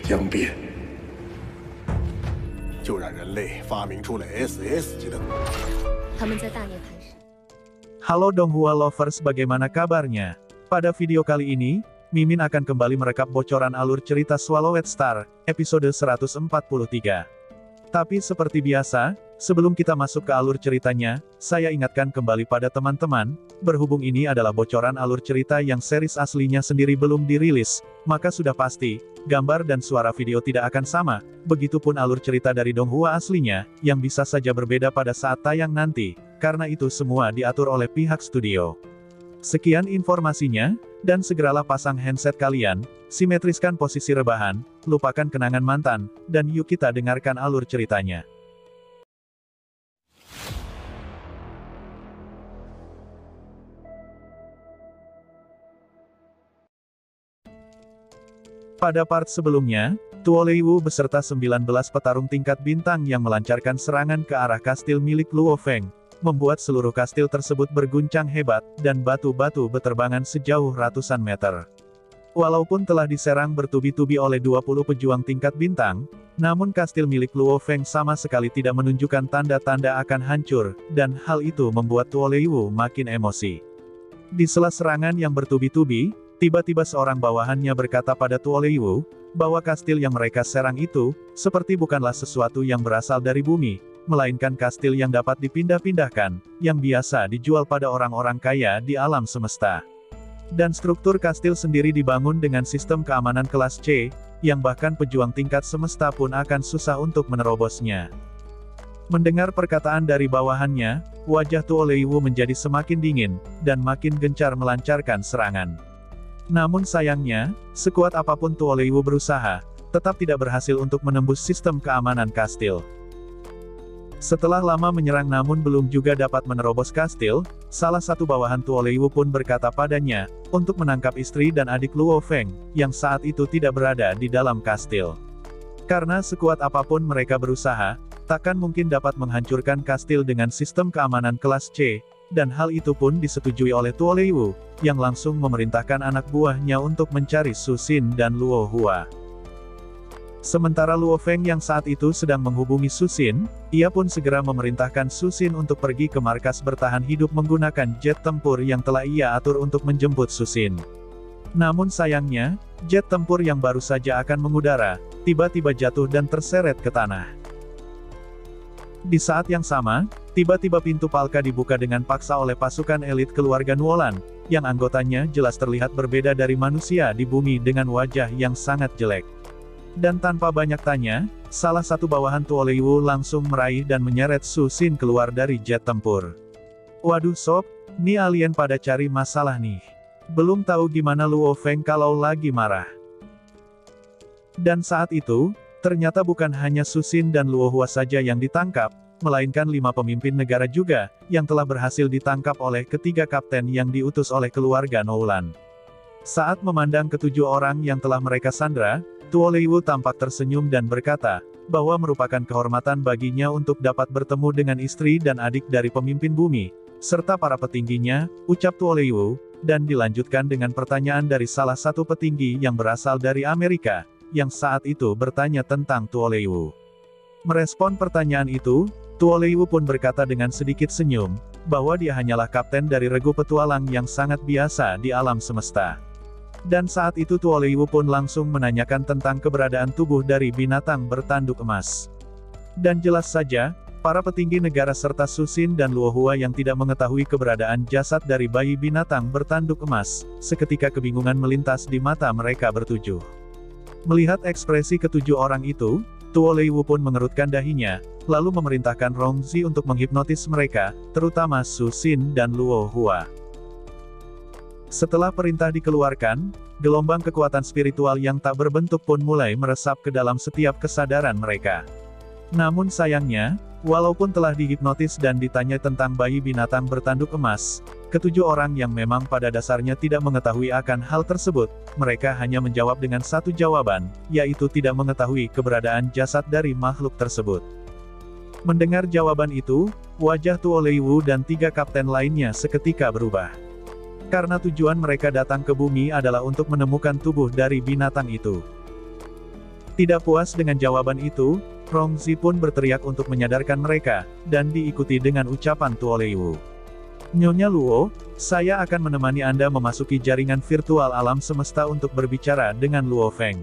将变。就让人类发明出了 SS 级的。他们在大涅槃时。 Halo Donghua Lovers, bagaimana kabarnya? Pada video kali ini, Mimin akan kembali merekap bocoran alur cerita Swallowed Star, episode 143. Tapi seperti biasa, sebelum kita masuk ke alur ceritanya, saya ingatkan kembali pada teman-teman, berhubung ini adalah bocoran alur cerita yang series aslinya sendiri belum dirilis, maka sudah pasti, gambar dan suara video tidak akan sama, begitupun alur cerita dari Donghua aslinya, yang bisa saja berbeda pada saat tayang nanti, karena itu semua diatur oleh pihak studio. Sekian informasinya, dan segeralah pasang handset kalian, simetriskan posisi rebahan, lupakan kenangan mantan, dan yuk kita dengarkan alur ceritanya. Pada part sebelumnya, Tuo Leiwu beserta 19 petarung tingkat bintang yang melancarkan serangan ke arah kastil milik Luo Feng, membuat seluruh kastil tersebut berguncang hebat, dan batu-batu beterbangan sejauh ratusan meter. Walaupun telah diserang bertubi-tubi oleh 20 pejuang tingkat bintang, namun kastil milik Luo Feng sama sekali tidak menunjukkan tanda-tanda akan hancur, dan hal itu membuat Tuo Leiwu makin emosi. Di sela serangan yang bertubi-tubi, tiba-tiba seorang bawahannya berkata pada Tuo Leiwu, bahwa kastil yang mereka serang itu, seperti bukanlah sesuatu yang berasal dari bumi, melainkan kastil yang dapat dipindah-pindahkan, yang biasa dijual pada orang-orang kaya di alam semesta. Dan struktur kastil sendiri dibangun dengan sistem keamanan kelas C, yang bahkan pejuang tingkat semesta pun akan susah untuk menerobosnya. Mendengar perkataan dari bawahannya, wajah Tuo Leiwu menjadi semakin dingin, dan makin gencar melancarkan serangan. Namun sayangnya, sekuat apapun Tuo Leiwu berusaha, tetap tidak berhasil untuk menembus sistem keamanan kastil. Setelah lama menyerang namun belum juga dapat menerobos kastil, salah satu bawahan Tuo Leiwu pun berkata padanya, untuk menangkap istri dan adik Luo Feng, yang saat itu tidak berada di dalam kastil. Karena sekuat apapun mereka berusaha, takkan mungkin dapat menghancurkan kastil dengan sistem keamanan kelas C, dan hal itu pun disetujui oleh Tuo Leiwu, yang langsung memerintahkan anak buahnya untuk mencari Su Xin dan Luo Hua. Sementara Luo Feng yang saat itu sedang menghubungi Su Xin, ia pun segera memerintahkan Su Xin untuk pergi ke markas bertahan hidup menggunakan jet tempur yang telah ia atur untuk menjemput Su Xin. Namun sayangnya, jet tempur yang baru saja akan mengudara, tiba-tiba jatuh dan terseret ke tanah. Di saat yang sama, tiba-tiba pintu Palka dibuka dengan paksa oleh pasukan elit keluarga Nuolan, yang anggotanya jelas terlihat berbeda dari manusia di bumi dengan wajah yang sangat jelek. Dan tanpa banyak tanya, salah satu bawahan Tuo Leiwu langsung meraih dan menyeret Su Xin keluar dari jet tempur. Waduh sob, nih alien pada cari masalah nih. Belum tahu gimana Luo Feng kalau lagi marah. Dan saat itu, ternyata bukan hanya Su Xin dan Luo Hua saja yang ditangkap, melainkan 5 pemimpin negara juga, yang telah berhasil ditangkap oleh ketiga kapten yang diutus oleh keluarga Noulan. Saat memandang ketujuh orang yang telah mereka sandra, Tuo Leiwu tampak tersenyum dan berkata, bahwa merupakan kehormatan baginya untuk dapat bertemu dengan istri dan adik dari pemimpin bumi, serta para petingginya, ucap Tuo Leiwu, dan dilanjutkan dengan pertanyaan dari salah satu petinggi yang berasal dari Amerika, yang saat itu bertanya tentang Tuo Leiwu. Merespon pertanyaan itu, Tuo Leiwu pun berkata dengan sedikit senyum, bahwa dia hanyalah kapten dari regu petualang yang sangat biasa di alam semesta. Dan saat itu Tuo Leiwu pun langsung menanyakan tentang keberadaan tubuh dari binatang bertanduk emas. Dan jelas saja, para petinggi negara serta Su Xin dan Luo Hua yang tidak mengetahui keberadaan jasad dari bayi binatang bertanduk emas, seketika kebingungan melintas di mata mereka bertujuh. Melihat ekspresi ketujuh orang itu, Tuo Leiwu pun mengerutkan dahinya, lalu memerintahkan Rongzi untuk menghipnotis mereka, terutama Su Xin dan Luo Hua. Setelah perintah dikeluarkan, gelombang kekuatan spiritual yang tak berbentuk pun mulai meresap ke dalam setiap kesadaran mereka. Namun sayangnya, walaupun telah dihipnotis dan ditanya tentang bayi binatang bertanduk emas, ketujuh orang yang memang pada dasarnya tidak mengetahui akan hal tersebut, mereka hanya menjawab dengan satu jawaban, yaitu tidak mengetahui keberadaan jasad dari makhluk tersebut. Mendengar jawaban itu, wajah Tuo Leiwu dan 3 kapten lainnya seketika berubah. Karena tujuan mereka datang ke bumi adalah untuk menemukan tubuh dari binatang itu. Tidak puas dengan jawaban itu, Rongzi pun berteriak untuk menyadarkan mereka, dan diikuti dengan ucapan Tuoleiwu. Nyonya Luo, saya akan menemani Anda memasuki jaringan virtual alam semesta untuk berbicara dengan Luo Feng.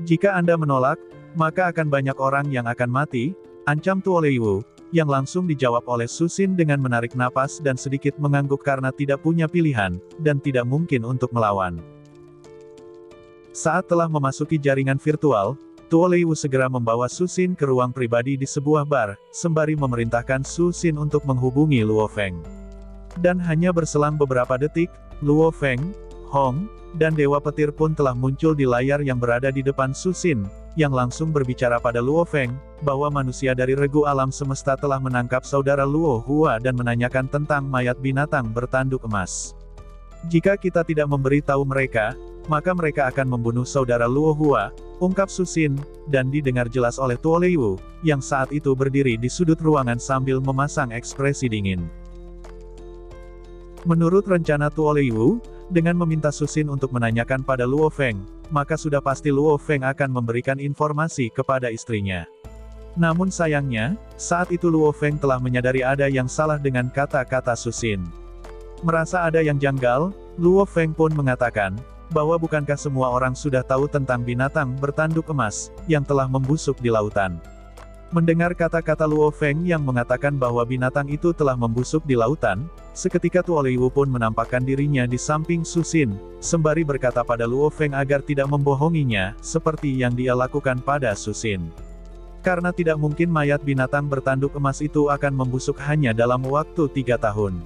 Jika Anda menolak, maka akan banyak orang yang akan mati, ancam Tuoleiwu, yang langsung dijawab oleh Susin dengan menarik napas dan sedikit mengangguk karena tidak punya pilihan, dan tidak mungkin untuk melawan. Saat telah memasuki jaringan virtual, Tuoleiwu segera membawa Susin ke ruang pribadi di sebuah bar, sembari memerintahkan Susin untuk menghubungi Luo Feng. Dan hanya berselang beberapa detik, Luo Feng, Hong, dan Dewa Petir pun telah muncul di layar yang berada di depan Susin, yang langsung berbicara pada Luo Feng, bahwa manusia dari regu alam semesta telah menangkap saudara Luo Hua dan menanyakan tentang mayat binatang bertanduk emas. Jika kita tidak memberi tahu mereka, maka mereka akan membunuh saudara Luo Hua, ungkap Susin, dan didengar jelas oleh Tuoleiwu, yang saat itu berdiri di sudut ruangan sambil memasang ekspresi dingin. Menurut rencana Tuoleiwu, dengan meminta Susin untuk menanyakan pada Luo Feng, maka sudah pasti Luo Feng akan memberikan informasi kepada istrinya. Namun sayangnya, saat itu Luo Feng telah menyadari ada yang salah dengan kata-kata Susin. Merasa ada yang janggal, Luo Feng pun mengatakan, bahwa bukankah semua orang sudah tahu tentang binatang bertanduk emas, yang telah membusuk di lautan. Mendengar kata-kata Luo Feng yang mengatakan bahwa binatang itu telah membusuk di lautan, seketika Tuoleiwu pun menampakkan dirinya di samping Susin, sembari berkata pada Luo Feng agar tidak membohonginya, seperti yang dia lakukan pada Susin. Karena tidak mungkin mayat binatang bertanduk emas itu akan membusuk hanya dalam waktu 3 tahun.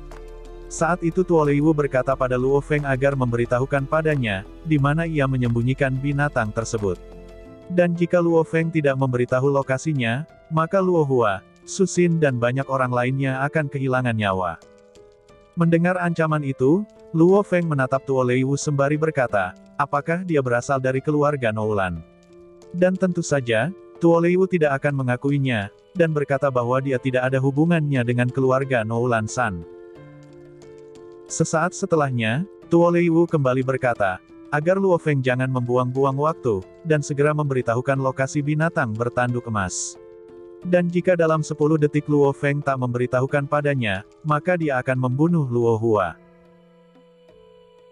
Saat itu Tuoleiwu berkata pada Luo Feng agar memberitahukan padanya, di mana ia menyembunyikan binatang tersebut. Dan jika Luo Feng tidak memberitahu lokasinya, maka Luo Hua, Susin dan banyak orang lainnya akan kehilangan nyawa. Mendengar ancaman itu, Luo Feng menatap Tuoleiwu sembari berkata, apakah dia berasal dari keluarga Noulan? Dan tentu saja, Tuoleiwu tidak akan mengakuinya, dan berkata bahwa dia tidak ada hubungannya dengan keluarga Noulan San. Sesaat setelahnya, Tuoleiwu kembali berkata, agar Luo Feng jangan membuang-buang waktu, dan segera memberitahukan lokasi binatang bertanduk emas. Dan jika dalam 10 detik Luo Feng tak memberitahukan padanya, maka dia akan membunuh Luo Hua.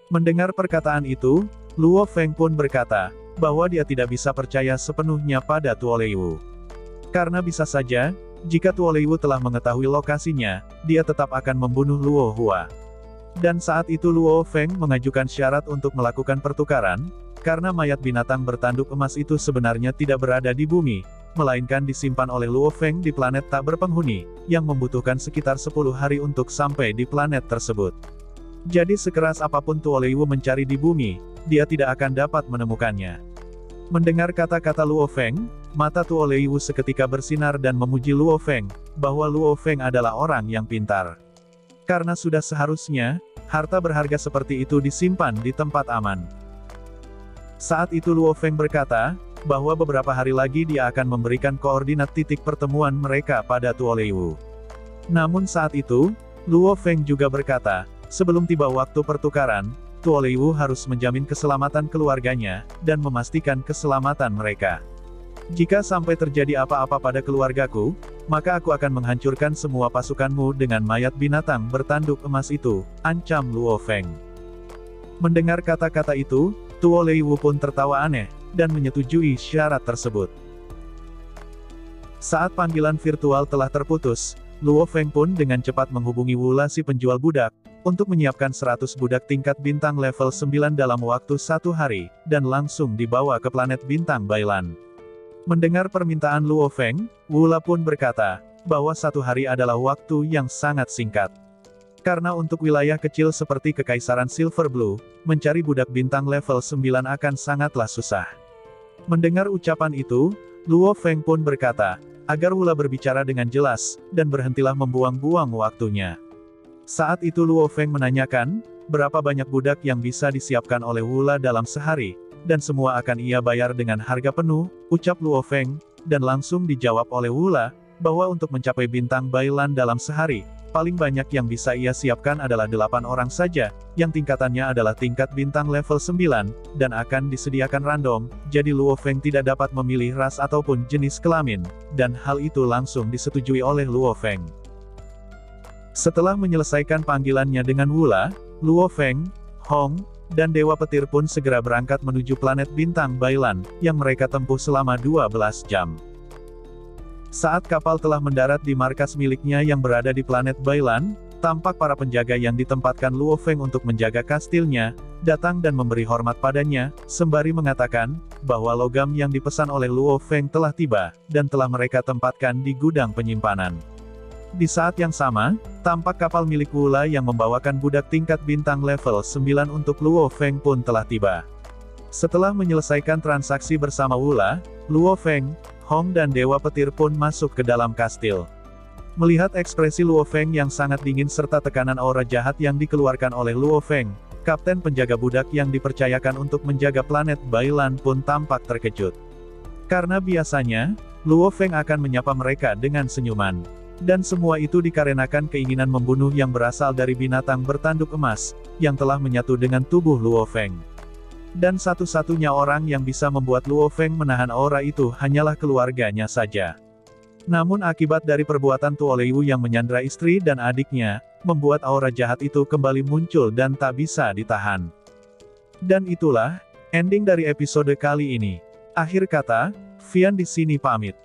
Mendengar perkataan itu, Luo Feng pun berkata, bahwa dia tidak bisa percaya sepenuhnya pada Tuoleiwu. Karena bisa saja, jika Tuoleiwu telah mengetahui lokasinya, dia tetap akan membunuh Luo Hua. Dan saat itu Luo Feng mengajukan syarat untuk melakukan pertukaran, karena mayat binatang bertanduk emas itu sebenarnya tidak berada di bumi, melainkan disimpan oleh Luo Feng di planet tak berpenghuni, yang membutuhkan sekitar 10 hari untuk sampai di planet tersebut. Jadi sekeras apapun Tuoleiwu mencari di bumi, dia tidak akan dapat menemukannya. Mendengar kata-kata Luo Feng, mata Tuoleiwu seketika bersinar dan memuji Luo Feng, bahwa Luo Feng adalah orang yang pintar. Karena sudah seharusnya, harta berharga seperti itu disimpan di tempat aman. Saat itu Luo Feng berkata, bahwa beberapa hari lagi dia akan memberikan koordinat titik pertemuan mereka pada Tuoleiwu. Namun saat itu, Luo Feng juga berkata, sebelum tiba waktu pertukaran, Tuoleiwu harus menjamin keselamatan keluarganya, dan memastikan keselamatan mereka. Jika sampai terjadi apa-apa pada keluargaku, maka aku akan menghancurkan semua pasukanmu dengan mayat binatang bertanduk emas itu, ancam Luo Feng. Mendengar kata-kata itu, Tuoleiwu pun tertawa aneh, dan menyetujui syarat tersebut. Saat panggilan virtual telah terputus, Luo Feng pun dengan cepat menghubungi Wula si penjual budak, untuk menyiapkan 100 budak tingkat bintang level 9 dalam waktu 1 hari, dan langsung dibawa ke planet bintang Bailan. Mendengar permintaan Luo Feng, Wula pun berkata, bahwa 1 hari adalah waktu yang sangat singkat. Karena untuk wilayah kecil seperti Kekaisaran Silver Blue, mencari budak bintang level 9 akan sangatlah susah. Mendengar ucapan itu, Luo Feng pun berkata, agar Wula berbicara dengan jelas, dan berhentilah membuang-buang waktunya. Saat itu Luo Feng menanyakan, berapa banyak budak yang bisa disiapkan oleh Wula dalam sehari, dan semua akan ia bayar dengan harga penuh, ucap Luo Feng, dan langsung dijawab oleh Wula, bahwa untuk mencapai bintang Bailan dalam sehari, paling banyak yang bisa ia siapkan adalah 8 orang saja, yang tingkatannya adalah tingkat bintang level 9, dan akan disediakan random, jadi Luo Feng tidak dapat memilih ras ataupun jenis kelamin, dan hal itu langsung disetujui oleh Luo Feng. Setelah menyelesaikan panggilannya dengan Wula, Luo Feng, Hong, dan Dewa Petir pun segera berangkat menuju planet bintang Bailan, yang mereka tempuh selama 12 jam. Saat kapal telah mendarat di markas miliknya yang berada di planet Bailan, tampak para penjaga yang ditempatkan Luo Feng untuk menjaga kastilnya, datang dan memberi hormat padanya, sembari mengatakan, bahwa logam yang dipesan oleh Luo Feng telah tiba, dan telah mereka tempatkan di gudang penyimpanan. Di saat yang sama, tampak kapal milik Wula yang membawakan budak tingkat bintang level 9 untuk Luo Feng pun telah tiba. Setelah menyelesaikan transaksi bersama Wula, Luo Feng, Hong dan Dewa Petir pun masuk ke dalam kastil. Melihat ekspresi Luo Feng yang sangat dingin serta tekanan aura jahat yang dikeluarkan oleh Luo Feng, kapten penjaga budak yang dipercayakan untuk menjaga planet Bailan pun tampak terkejut. Karena biasanya, Luo Feng akan menyapa mereka dengan senyuman. Dan semua itu dikarenakan keinginan membunuh yang berasal dari binatang bertanduk emas, yang telah menyatu dengan tubuh Luo Feng. Dan satu-satunya orang yang bisa membuat Luo Feng menahan aura itu hanyalah keluarganya saja. Namun akibat dari perbuatan Tuo Leiwu yang menyandra istri dan adiknya, membuat aura jahat itu kembali muncul dan tak bisa ditahan. Dan itulah ending dari episode kali ini. Akhir kata, Vian di sini pamit.